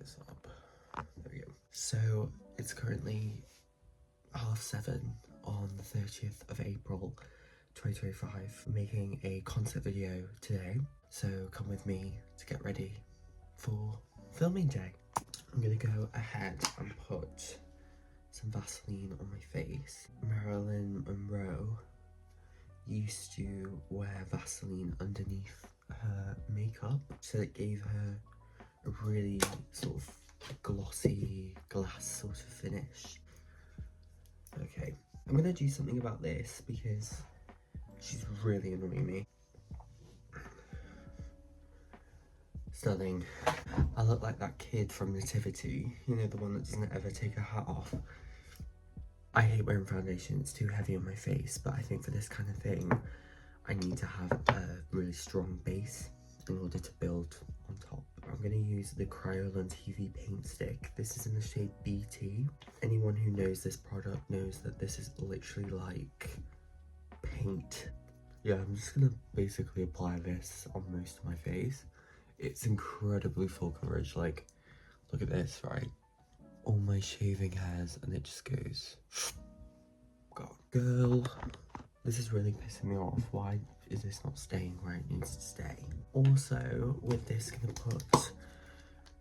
this up. There we go. So it's currently 7:30 on the 30th of April 2025, making a concept video today. So come with me to get ready for filming day. I'm gonna go ahead and put some Vaseline on my face. Marilyn Monroe used to wear Vaseline underneath her makeup, so it gave her a really sort of glossy glass sort of finish. Okay, I'm gonna do something about this because she's really annoying me. Stunning. I look like that kid from Nativity, you know, the one that doesn't ever take her hat off. I hate wearing foundation, it's too heavy on my face, but I think for this kind of thing, I need to have a really strong base in order to build on top. I'm going to use the Kryolan TV paint stick. This is in the shade BT. Anyone who knows this product knows that this is literally like paint. Yeah, I'm just going to basically apply this on most of my face. It's incredibly full coverage, like, look at this, right? All my shaving hairs, and it just goes, God. Girl, this is really pissing me off. Why is this not staying where it needs to stay? Also, with this, gonna put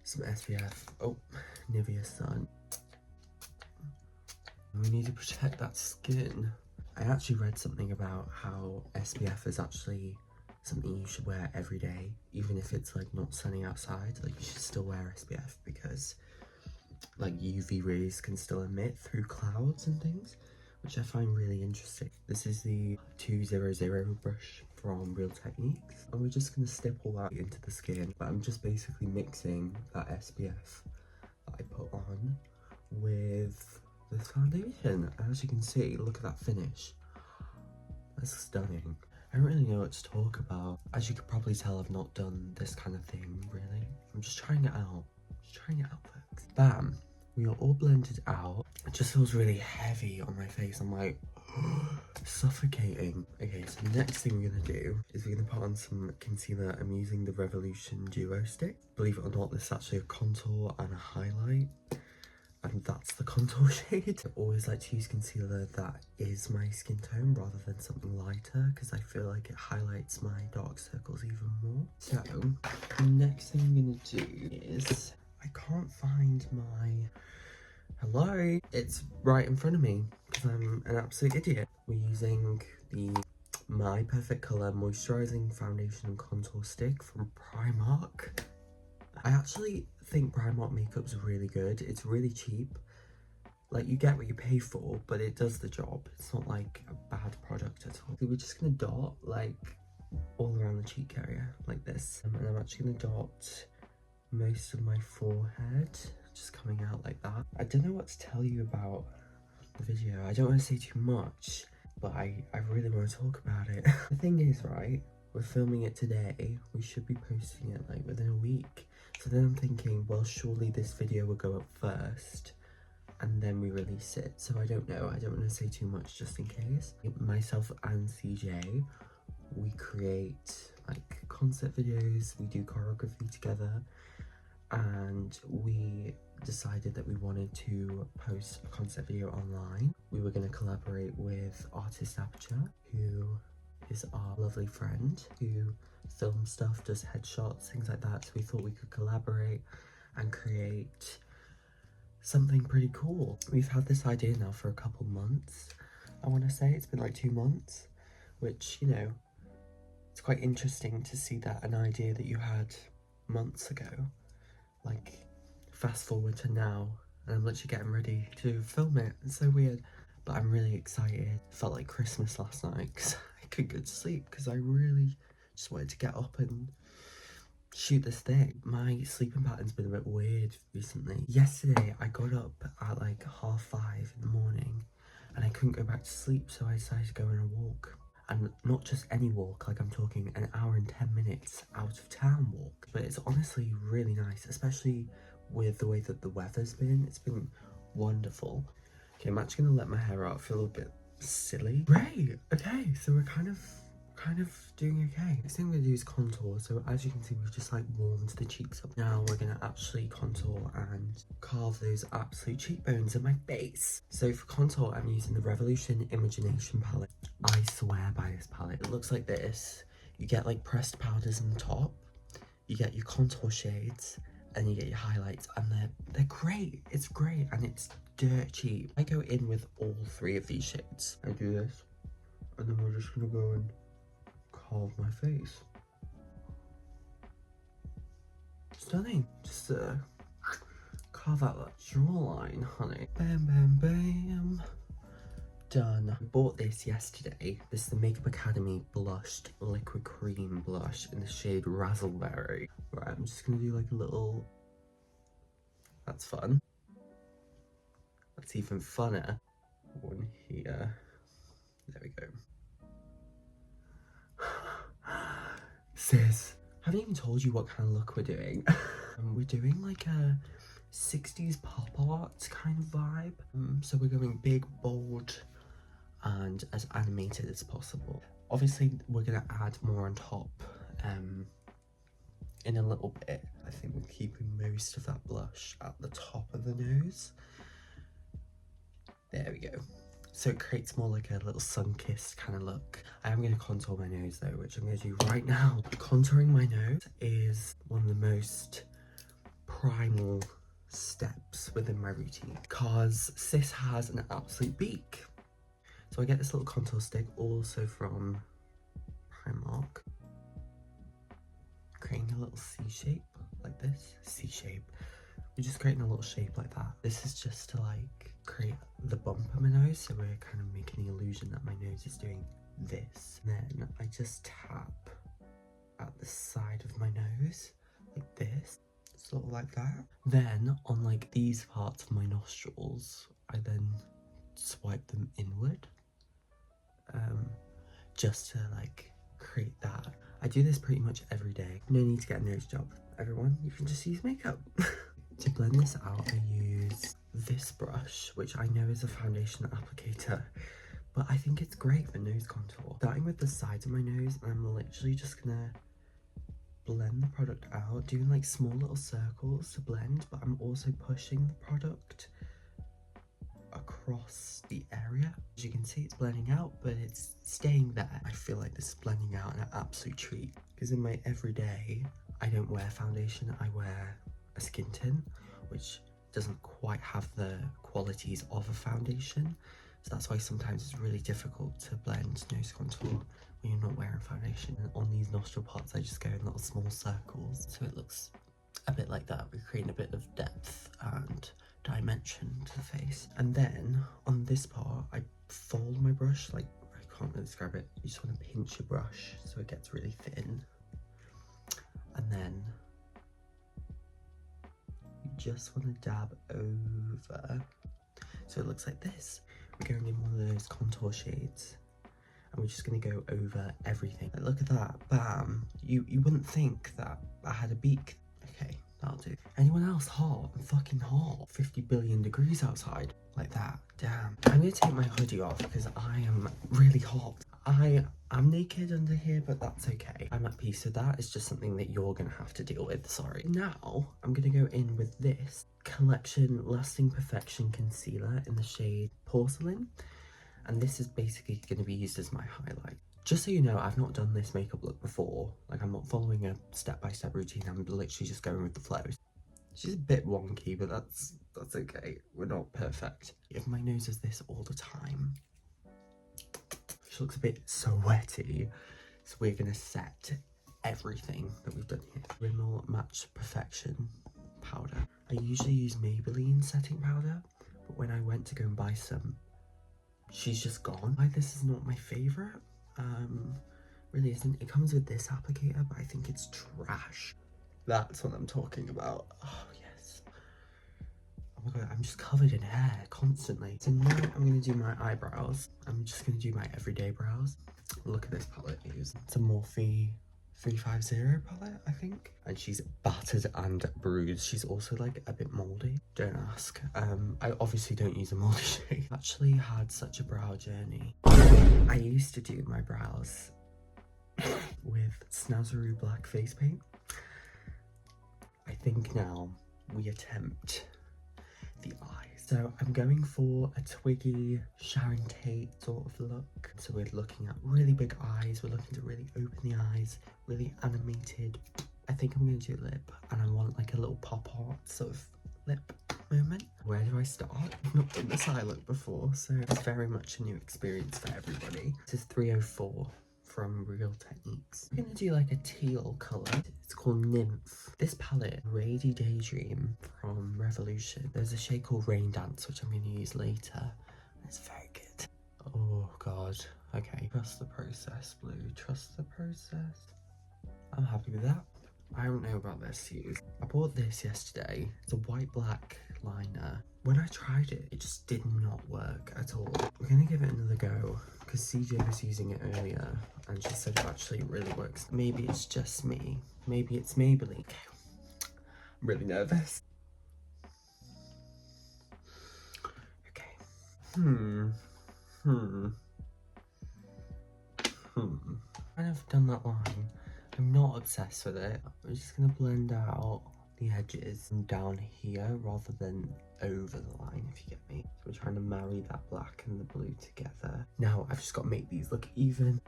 some SPF. Oh, Nivea Sun. We need to protect that skin. I actually read something about how SPF is actually something you should wear every day, even if it's like not sunny outside. Like, you should still wear SPF because like UV rays can still emit through clouds and things, which I find really interesting. This is the 200 brush from Real Techniques, and we're just going to stipple that into the skin. But I'm just basically mixing that SPF that I put on with this foundation. As you can see, look at that finish. That's stunning. I don't really know what to talk about. As you could probably tell, I've not done this kind of thing, really. I'm just trying it out. Folks. Bam. We are all blended out. It just feels really heavy on my face. I'm like, suffocating. Okay, so the next thing we're gonna do is we're gonna put on some concealer. I'm using the Revolution Duo Stick. Believe it or not, this is actually a contour and a highlight. And that's the contour shade. I always like to use concealer that is my skin tone rather than something lighter, because I feel like it highlights my dark circles even more. So, the next thing I'm gonna do is, I can't find my, hello, it's right in front of me because I'm an absolute idiot. We're using the My Perfect Colour Moisturising Foundation and Contour Stick from Primark. I actually think Primark makeup's really good. It's really cheap. Like, you get what you pay for, but it does the job. It's not like a bad product at all. So we're just gonna dot like all around the cheek area like this. And I'm actually gonna dot most of my forehead, just coming out like that. I don't know what to tell you about the video. I don't want to say too much, but I really want to talk about it. The thing is, right, we're filming it today. We should be posting it like within a week. So then I'm thinking, well, surely this video will go up first and then we release it. So I don't know. I don't want to say too much just in case. Myself and CJ, we create like concept videos, we do choreography together, and we decided that we wanted to post a concept video online. We were going to collaborate with Artist Aperture, who is our lovely friend who films stuff, does headshots, things like that. So we thought we could collaborate and create something pretty cool. We've had this idea now for a couple months. I want to say it's been like 2 months, which, you know, it's quite interesting to see that an idea that you had months ago, like, fast forward to now, and I'm literally getting ready to film it. It's so weird, but I'm really excited. It felt like Christmas last night because I couldn't go to sleep because I really just wanted to get up and shoot this thing. My sleeping pattern's been a bit weird recently. Yesterday, I got up at like 5:30 in the morning and I couldn't go back to sleep, so I decided to go on a walk. And not just any walk, like I'm talking an hour and 10 minutes out of town walk. But it's honestly really nice, especially with the way that the weather's been. It's been wonderful. Okay, I'm actually gonna let my hair out. I feel a bit silly. Great, okay, so we're kind of kind of doing okay. Next thing we're gonna do is contour. So as you can see, we've just like warmed the cheeks up. Now we're gonna actually contour and carve those absolute cheekbones in my face. So for contour, I'm using the Revolution Imagination palette. I swear by this palette. It looks like this. You get like pressed powders on the top, you get your contour shades, and you get your highlights, and they're great. It's great, and it's dirt cheap. I go in with all 3 of these shades. I do this, and then we're just gonna go and carve my face. Stunning. Just carve out that jawline, honey. Bam, bam, bam. Done. I bought this yesterday. This is the Makeup Academy blushed liquid cream blush in the shade Razzleberry. Right, I'm just gonna do like a little... That's fun. That's even funner. One here. There we go. Sis, I haven't even told you what kind of look we're doing. We're doing like a 60s pop art kind of vibe. So we're going big, bold, and as animated as possible. Obviously, we're gonna add more on top in a little bit. I think we're keeping most of that blush at the top of the nose. There we go. So it creates more like a little sun-kissed kind of look. I am going to contour my nose though, which I'm going to do right now. Contouring my nose is one of the most primal steps within my routine, because sis has an absolute beak. So I get this little contour stick, also from Primark, creating a little C shape like this. C shape. We're just creating a little shape like that. This is just to like create the bump on my nose, so we're kind of making the illusion that my nose is doing this. And then I just tap at the side of my nose like this, sort of like that. Then on like these parts of my nostrils, I then swipe them inward, just to like create that. I do this pretty much every day. No need to get a nose job, everyone. You can just use makeup. To blend this out, I use this brush, which I know is a foundation applicator, but I think it's great for nose contour. Starting with the sides of my nose, I'm literally just gonna blend the product out, doing like small little circles to blend, but I'm also pushing the product across the area. As you can see, it's blending out, but it's staying there. I feel like this is blending out an absolute treat, because in my everyday, I don't wear foundation, I wear a skin tint, which doesn't quite have the qualities of a foundation, so that's why sometimes it's really difficult to blend nose contour when you're not wearing foundation. And on these nostril parts, I just go in little small circles, so it looks a bit like that. We're creating a bit of depth and dimension to the face. And then on this part, I fold my brush, like, I can't really describe it. You just want to pinch your brush so it gets really thin, and then just want to dab over, so it looks like this. We're going in one of those contour shades, and we're just going to go over everything. Like, look at that, bam. You wouldn't think that I had a beak. Okay, that'll do. Anyone else hot? I'm fucking hot. 50 billion degrees outside. Like that, damn. I'm going to take my hoodie off because I am really hot. I'm naked under here, but that's okay. I'm at peace with that. It's just something that you're gonna have to deal with, sorry. Now, I'm gonna go in with this Collection Lasting Perfection Concealer in the shade Porcelain. And this is basically gonna be used as my highlight. Just so you know, I've not done this makeup look before. Like, I'm not following a step-by-step routine. I'm literally just going with the flow. She's a bit wonky, but that's okay. We're not perfect. If my nose is this all the time, she looks a bit sweaty, so we're gonna set everything that we've done here. Rimmel Match Perfection powder. I usually use Maybelline setting powder, but when I went to go and buy some, she's just gone. Like, this is not my favourite. Really isn't. It comes with this applicator, but I think it's trash. That's what I'm talking about. Oh yes. Oh my god, I'm just covered in hair constantly. So now I'm going to do my eyebrows. I'm just going to do my everyday brows. Look at this palette I use. It's a Morphe 350 palette, I think. And she's battered and bruised. She's also like a bit mouldy. Don't ask. I obviously don't use a mouldy shade. I actually had such a brow journey. I used to do my brows with Snazaroo black face paint. I think now we attempt the eyes. So I'm going for a Twiggy, Sharon Tate sort of look. So we're looking at really big eyes. We're looking to really open the eyes, really animated. I think I'm going to do lip, and I want like a little pop art sort of lip moment. Where do I start? I've not done this eye look before, so it's very much a new experience for everybody. This is 304 from Real Techniques. I'm gonna do like a teal colour. It's called Nymph. This palette, Rady Daydream from Revolution. There's a shade called Rain Dance, which I'm gonna use later. It's very good. Oh god. Okay. Trust the process, Blue. Trust the process. I'm happy with that. I don't know about this use. I bought this yesterday. It's a white black liner. When I tried it, it just did not work at all. We're gonna give it another go because CJ was using it earlier and she said actually it really works. Maybe it's just me. Maybe it's Maybelline. Okay. I'm really nervous. Okay. Kind of done that line. I'm not obsessed with it. I'm just gonna blend out the edges and down here rather than over the line, if you get me. So we're trying to marry that black and the blue together. Now I've just got to make these look even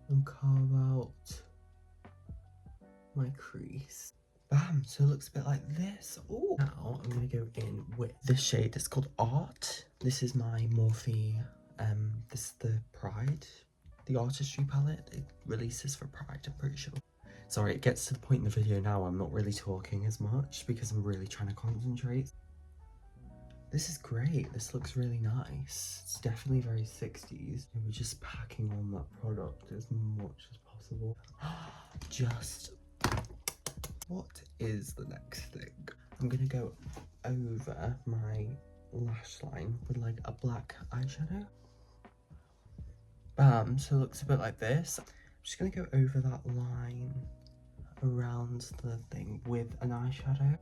and carve out my crease. Bam, so it looks a bit like this. Oh, now I'm gonna go in with this shade. It's called Art. This is my Morphe, this is the Pride, the Artistry palette. It releases for Pride, I'm pretty sure. Sorry, it gets to the point in the video now I'm not really talking as much because I'm really trying to concentrate. This is great. This looks really nice. It's definitely very 60s. We're just packing on that product as much as possible. Just, what is the next thing? I'm gonna go over my lash line with like a black eyeshadow. Bam, so it looks a bit like this. I'm just gonna go over that line around the thing with an eyeshadow.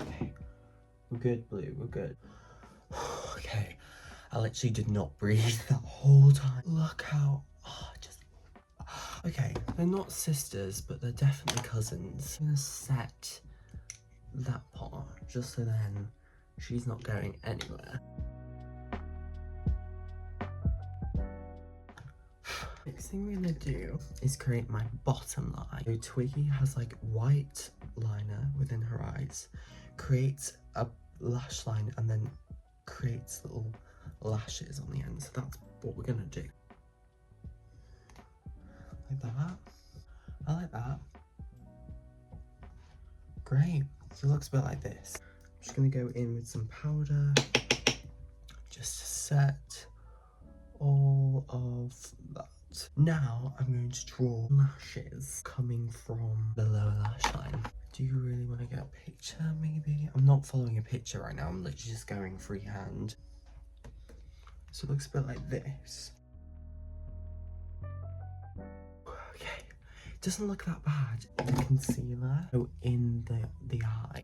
Okay. We're good, Blue, we're good. Okay, I literally did not breathe that whole time. Look how, okay, they're not sisters, but they're definitely cousins. I'm gonna set that part just so then she's not going anywhere. Next thing we're gonna do is create my bottom line. So Twiggy has like white liner within her eyes, creates a lash line and then creates little lashes on the end. So that's what we're gonna do. Like that. I like that. Great. So it looks a bit like this. I'm just gonna go in with some powder just to set all of that. Now I'm going to draw lashes coming from the lower lash line. Do you really want to get a picture maybe? I'm not following a picture right now, I'm literally just going freehand. So it looks a bit like this. Okay, it doesn't look that bad. The concealer go in the eye.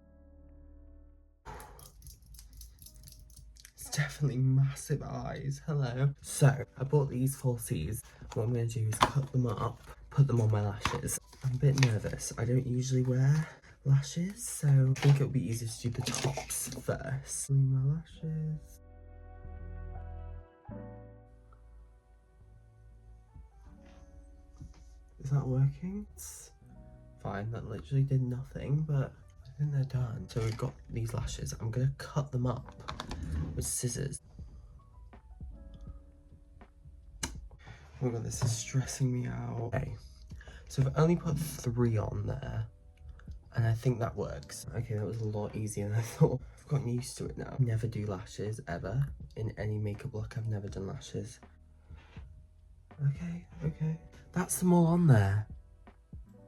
Definitely massive eyes. Hello. So I bought these falsies. What I'm going to do is cut them up, put them on my lashes. I'm a bit nervous. I don't usually wear lashes, so I think it'll be easier to do the tops first. My lashes. Is that working? It's fine. That literally did nothing, but I think they're done. So we've got these lashes. I'm going to cut them up with scissors. Oh my god, this is stressing me out. Okay, so I've only put 3 on there, and I think that works. Okay, that was a lot easier than I thought. I've gotten used to it now. Never do lashes, ever. In any makeup look, I've never done lashes. Okay. That's them all on there.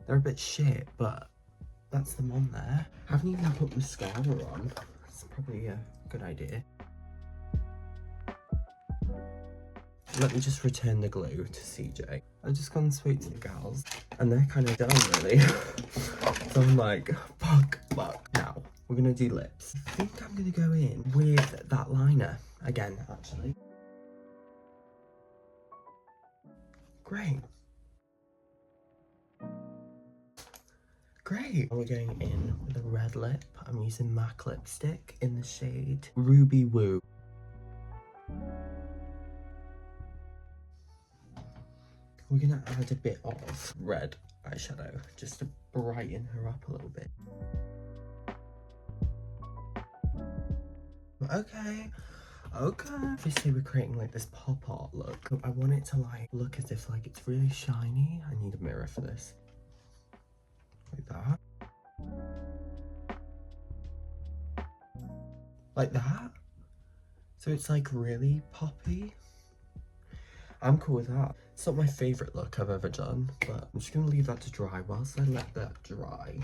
They're a bit shit, but that's them on there. I haven't even put mascara on. That's probably a good idea. Let me just return the glue to CJ. I've just gone straight to the gals, and they're kind of done, really. So I'm like, fuck. Now, we're gonna do lips. I think I'm gonna go in with that liner again, actually. Great. Great. We're going in with a red lip. I'm using MAC lipstick in the shade Ruby Woo. We're gonna add a bit of red eyeshadow just to brighten her up a little bit. Okay. Obviously we're creating like this pop art look. I want it to like look as if like it's really shiny. I need a mirror for this. Like that. Like that. So it's like really poppy. I'm cool with that. It's not my favourite look I've ever done, but I'm just gonna leave that to dry. Whilst I let that dry,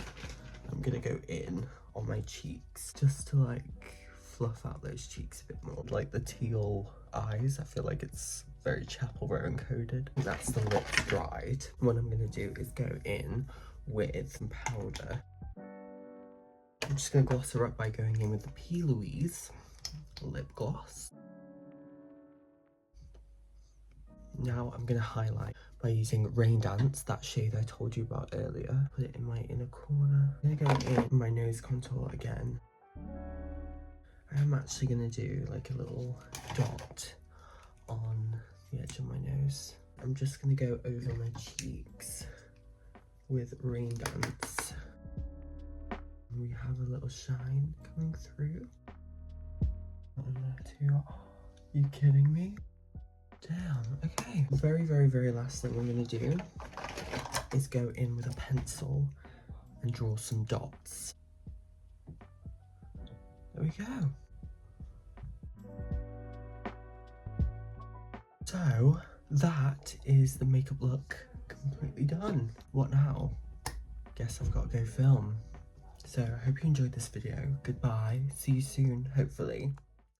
I'm gonna go in on my cheeks just to like fluff out those cheeks a bit more. Like the teal eyes, I feel like it's very Chapel Row encoded. That's the lips dried. What I'm gonna do is go in with some powder. I'm just gonna gloss her up by going in with the P. Louise lip gloss. Now I'm gonna highlight by using Rain Dance, that shade I told you about earlier. Put it in my inner corner. I'm gonna go in my nose contour again. I am actually gonna do like a little dot on the edge of my nose. I'm just gonna go over my cheeks with Rain Dance. We have a little shine coming through. On there too. Oh, you kidding me? Damn, okay. Very last thing I'm gonna do is go in with a pencil and draw some dots. There we go. So that is the makeup look completely done. What now? Guess I've got to go film. So I hope you enjoyed this video. Goodbye. See you soon, hopefully.